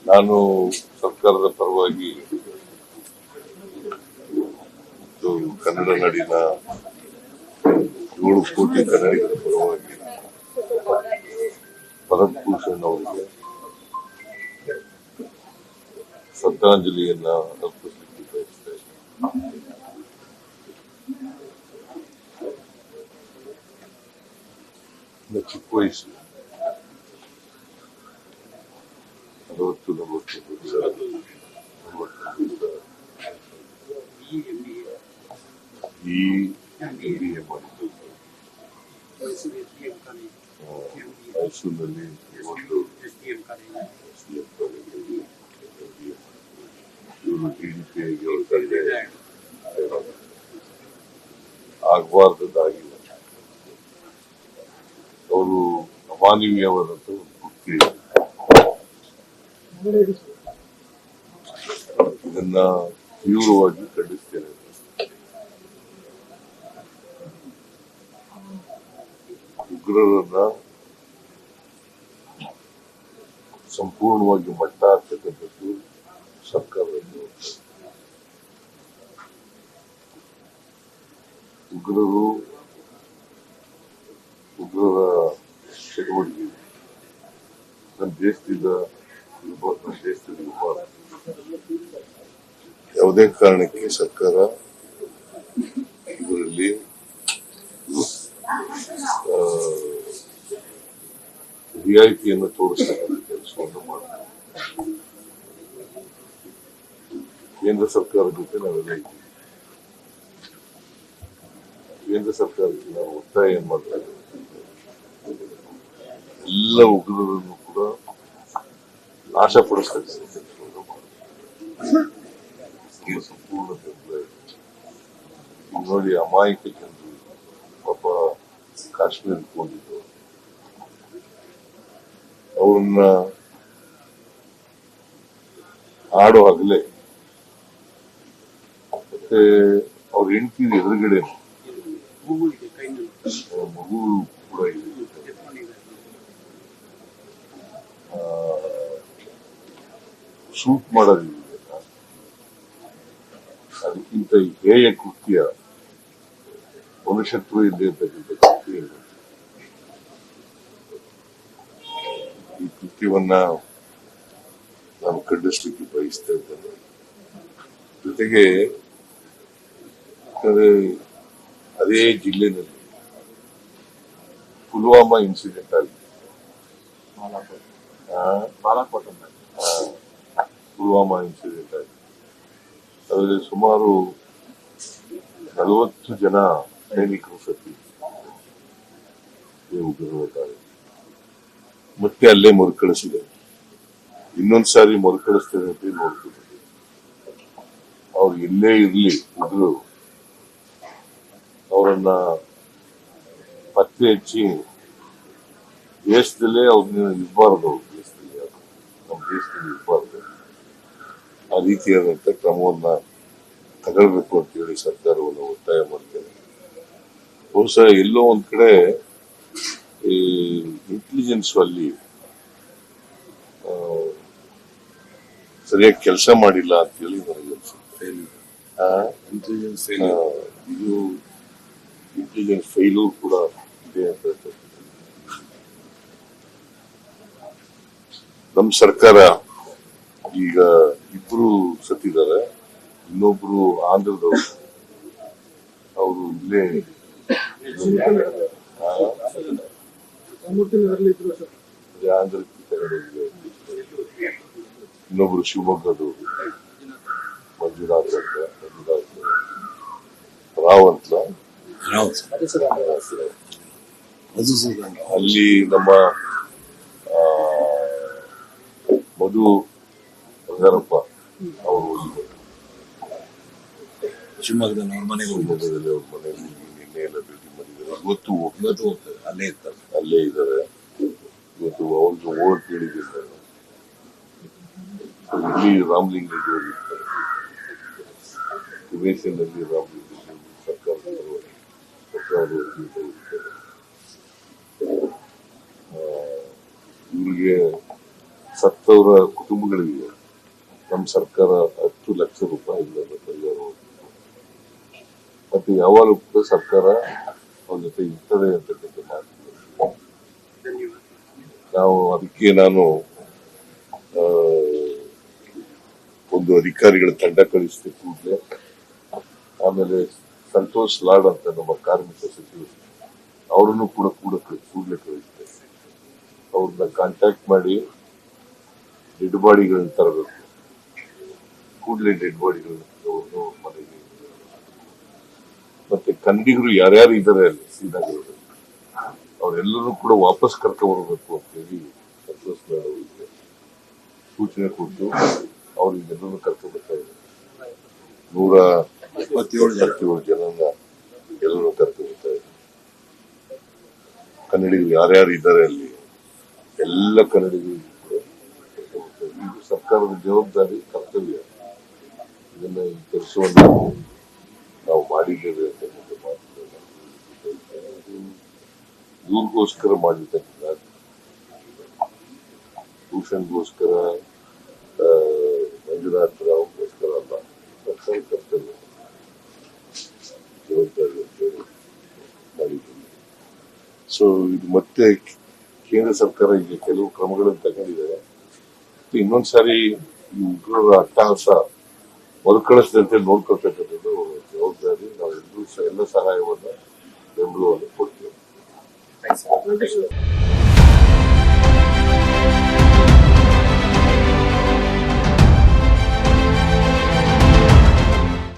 ನಾನು ಸರ್ಕಾರದ ಪರವಾಗಿ ಕನ್ನಡ ನಾಡಿನ 7 ಕೋಟಿ ಕನ್ನಡಿಗರ ಪರವಾಗಿ ಭರತ್ ಭೂಷಣ್ ಅವರಿಗೆ ಶ್ರದ್ಧಾಂಜಲಿಯನ್ನ ಅರ್ಪಿಸಲಿಕ್ಕೆ ಬಯಸ್ತಾ ಇದ್ದೇನೆ. ಚಿಕ್ಕ ವಯಸ್ಸು 40-41 ಈ MBA ಮಾಡಿದ್ದು ಮೈಸೂರಿನಲ್ಲಿ ಒಂದು ಇವರು TDPಗೆ ಅವ್ರ ತಂದೆ ಆಗಬಾರ್ದಾಗಿಲ್ಲ. ಅವರು ಅಮಾನವೀಯವಾದಂತ ವೃತ್ತಿ. ಇದನ್ನ ತೀವ್ರವಾಗಿ ಖಂಡಿಸ್ತೇನೆ. ಉಗ್ರರನ್ನ ಸಂಪೂರ್ಣವಾಗಿ ಮಟ್ಟ ಹಾಕ್ತಕ್ಕಂಥದ್ದು ಸರ್ಕಾರದಲ್ಲಿ. ಉಗ್ರರ ಚಟುವಟಿಕೆ ನಮ್ಮ ದೇಶದಿಂದ ಇರಬಾರದು. ಯಾವುದೇ ಕಾರಣಕ್ಕೆ ಸರ್ಕಾರ ಇದರಲ್ಲಿ ರಿಯಾಯಿತಿಯನ್ನು ತೋರಿಸ್ತಕ್ಕಂಥ ಕೆಲಸವನ್ನು ಮಾಡ್ತಾರೆ. ಕೇಂದ್ರ ಸರ್ಕಾರದ ಜೊತೆ ನಾವೆಲ್ಲ ಇದ್ದೀವಿ. ಕೇಂದ್ರ ಸರ್ಕಾರಕ್ಕೆ ನಾವು ಒತ್ತಾಯ ಏನ್ ಮಾಡ್ತಾ ಇದ್ದೇವೆ, ಎಲ್ಲ ಉಗ್ರರನ್ನು ಕೂಡ ನಾಶಪಡಿಸ್ತಕ್ಕಂಥ ಕೆಲಸವನ್ನು ಮಾಡ್ತಾರೆ. ಸಂಪೂರ್ಣ ಬೆಂಬಲ ಇದೆ. ನೋಡಿ, ಅಮಾಯಕ ಜನರು ಪಾಪ ಕಾಶ್ಮೀರಕ್ಕೆ ಹೋಗಿದ್ದು, ಅವ್ರನ್ನ ಆಡೋ ಹಗಲೇ ಮತ್ತೆ ಅವ್ರ ಹೆಂಡತಿ ಎದುರುಗಡೆ ಮಗು ಕೂಡ ಇದೆ. ಶೂಟ್ ಮಾಡೋದಿದೆಯಲ್ಲ, ಅದಕ್ಕಿಂತ ಹೇಯ ಕೃತ್ಯ, ಮನುಷ್ಯತ್ವ ಇದೆ ಅಂತಕ್ಕಂಥ ಕೃತ್ಯ ಇದೆ. ಈ ಕೃತ್ಯವನ್ನ ನಾನು ಖಂಡಿಸ್ಲಿಕ್ಕೆ ಬಯಸ್ತಾ ಇದ್ದೇನೆ. ಜೊತೆಗೆ ಅದೇ ಜಿಲ್ಲೆನಲ್ಲಿ ಪುಲ್ವಾಮಾ ಇನ್ಸಿಡೆಂಟ್ ಆಗಿದೆ. ಪುಲ್ವಾಮಾ ಇನ್ಸಿಡೆಂಟ್ ಆಗಿದೆ. ಅದರಲ್ಲಿ ಸುಮಾರು 40 ಜನ ಸೈನಿಕರು ಸತ್ತಿದ್ದಾರೆ. ಮತ್ತೆ ಅಲ್ಲೇ ಮರುಕಳಿಸಿದೆ. ಇನ್ನೊಂದ್ಸಾರಿ ಮರುಕಳಿಸ್ತೇನೆ ಅಂತ ನೋಡ್ತಿದ್ದಾರೆ. ಅವ್ರು ಎಲ್ಲೇ ಇರ್ಲಿ ಉಗ್ರರು, ಅವರನ್ನ ಪತ್ತೆ ಹಚ್ಚಿ ದೇಶದಲ್ಲೇ ಅವ್ರನ್ನ ಇರಬಾರ್ದು. ನಮ್ಮ ದೇಶದಲ್ಲಿ ಇರಬಾರ್ದು. ಆ ರೀತಿಯಾದಂತ ಕ್ರಮವನ್ನ ತಗೊಳ್ಬೇಕು ಅಂತ ಹೇಳಿ ಸರ್ಕಾರವನ್ನು ಒತ್ತಾಯ ಮಾಡ್ತೇನೆ. ಬಹುಶಃ ಎಲ್ಲೋ ಒಂದ್ ಕಡೆ ಈ ಇಂಟೆಲಿಜೆನ್ಸ್ ಅಲ್ಲಿ ಸರಿಯಾಗಿ ಕೆಲಸ ಮಾಡಿಲ್ಲ ಅಂತ ಹೇಳಿ ನನಗೆ ಅನ್ಸುತ್ತೆ. ಇದು ಇಂಟೆಲಿಜೆನ್ಸ್ ಫೈಲೂರ್ ಕೂಡ ಇದೆ ಅಂತ. ನಮ್ಮ ಸರ್ಕಾರ ಈಗ ಇಬ್ರು ಸತ್ತಿದ್ದಾರೆ. ಇನ್ನೊಬ್ರು ಆಂಧ್ರದವರು, ಅವರು ಇಲ್ಲೇ ಆಂಧ್ರಕ್ಕೆ ತಗೊಂಡೋಗಿದೆ. ಇನ್ನೊಬ್ರು ಶಿವಮೊಗ್ಗದವರು, ಮಂಜುನಾಥ್ ರಾವ್ ಅಂತ. ಅಲ್ಲಿ ನಮ್ಮ ಮಧು ಬಂಗಾರಪ್ಪ ಅವರು ಶಿವಮೊಗ್ಗದಲ್ಲಿ ಅವ್ರ ಮನೆಗೆ ಹೋಗ್ಬೋದಲ್ಲಿ, ಅವ್ರ ಮನೆಯಲ್ಲಿ ನಿನ್ನೆ ಎಲ್ಲ ಭೇಟಿ ಮಾಡಿದ್ದಾರೆ. ಇವತ್ತು ಹೋಗ್ತಾರೆ, ಅಲ್ಲೇ ಇದ್ದಾರೆ. ಇವತ್ತು ಅವ್ರಿಗೆ ಓಟ್ ಕೇಳಿದ್ದೀನಿ. ಇಲ್ಲಿ ರಾಮಲಿಂಗೇಶ್ವರ ಇರ್ತಾರೆ, ಉಮೇಶನಲ್ಲಿ ರಾಮಲಿಂಗೇಶ್ವರ ಸರ್ಕಾರದ ಇವ್ರಿಗೆ ಸತ್ತವರ ಕುಟುಂಬಗಳಿಗೆ ನಮ್ಮ ಸರ್ಕಾರ 10 ಲಕ್ಷ ರೂಪಾಯಿಗಳನ್ನು ಪರಿಹಾರ ಒದಗಿಸಿದೆ. ಮತ್ತೆ ಯಾವಾಗಲೂ ಕೂಡ ಸರ್ಕಾರ ಅವ್ರ ಜೊತೆ ಇರ್ತದೆ ಅಂತಕ್ಕಂಥ ಮಾತು ನಾವು ಅದಕ್ಕೆ ನಾನು ಆ, ಒಂದು ಅಧಿಕಾರಿಗಳ ತಂಡ ಕಳಿಸಿದೆ ಕೂಡಲೇ. ಆಮೇಲೆ ಸಂತೋಷ್ ಲಾಡ್ ಅಂತ ನಮ್ಮ ಕಾರ್ಮಿಕ ಸಚಿವರು ಅವರನ್ನು ಕೂಡ ಕೂಡಲೇ ಕಳಿಸಿದೆ. ಅವ್ರನ್ನ ಕಾಂಟ್ಯಾಕ್ಟ್ ಮಾಡಿ ಡೆಡ್ ಬಾಡಿಗಳನ್ನ ತರಬೇಕು. ಕೂಡಲೇ ಡೆಡ್ ಬಾಡಿಗಳನ್ನ ಅವ್ರನ್ನು ಮನೆಗೆ. ಮತ್ತೆ ಕನ್ನಡಿಗರು ಯಾರ್ಯಾರು ಇದ್ದಾರೆ ಅಲ್ಲಿ ಶ್ರೀನಗರದಲ್ಲಿ ಅವರೆಲ್ಲರೂ ಕೂಡ ವಾಪಸ್ ಕರ್ಕೊಂಡ್ಬರ್ಬೇಕು ಅಂತ ಹೇಳಿ ಸಂತೋಷ್ ಲಾಡ್ ಅವರಿಗೆ ಸೂಚನೆ ಕೊಟ್ಟು ಅವ್ರಿಗೆಲ್ಲರೂ ಕರ್ಕೊಂಡು ಬರ್ತಾ ಇದ್ದಾರೆ. 127 ಜನನ ಎಲ್ಲರೂ ಕರ್ಕೊಂಡು ಬರ್ತಾ ಇದ್ದಾರೆ. ಕನ್ನಡಿಗರು ಯಾರ್ಯಾರು ಇದ್ದಾರೆ ಅಲ್ಲಿ ಎಲ್ಲ ಕನ್ನಡಿಗರು ಇದು ಸರ್ಕಾರದ ಜವಾಬ್ದಾರಿ, ಕರ್ತವ್ಯ. ಇದನ್ನ ಈ ಕೆಲಸವನ್ನು ನಾವು ಮಾಡಿದ್ದೇವೆ ಅಂತ ಇವ್ರಿಗೋಸ್ಕರ ಮಾಡಿದ್ದಕ್ಕಿಲ್ಲ, ಭೂಷಣ್ಗೋಸ್ಕರ, ಮಂಜುನಾಥ್ ರಾವ್ಗೋಸ್ಕರ ಅಲ್ಲ. ಸರ್ಕಾರ ಕರ್ತವ್ಯ ಜವಾಬ್ದಾರಿ ಅಂತ ಹೇಳಿ ಮಾಡಿದ್ದೀನಿ. ಸೊ ಇದು ಮತ್ತೆ ಕೇಂದ್ರ ಸರ್ಕಾರ ಈಗ ಕೆಲವು ಕ್ರಮಗಳನ್ನು ತಗೊಂಡಿದೆ. ಇನ್ನೊಂದ್ಸಾರಿ ಈ ಉಗ್ರರ ಅಟ್ಟಹಾಸ ಮರುಕಳಿಸದಂತೆ ನೋಡ್ಕೊಳ್ತಕ್ಕಂಥದ್ದು ಜವಾಬ್ದಾರಿ. ನಾವೆಲ್ಲರೂ ಎಲ್ಲ ಸಹಾಯವನ್ನ ಬೆಂಬಲವನ್ನು ಕೊಡ್ತೇವೆ.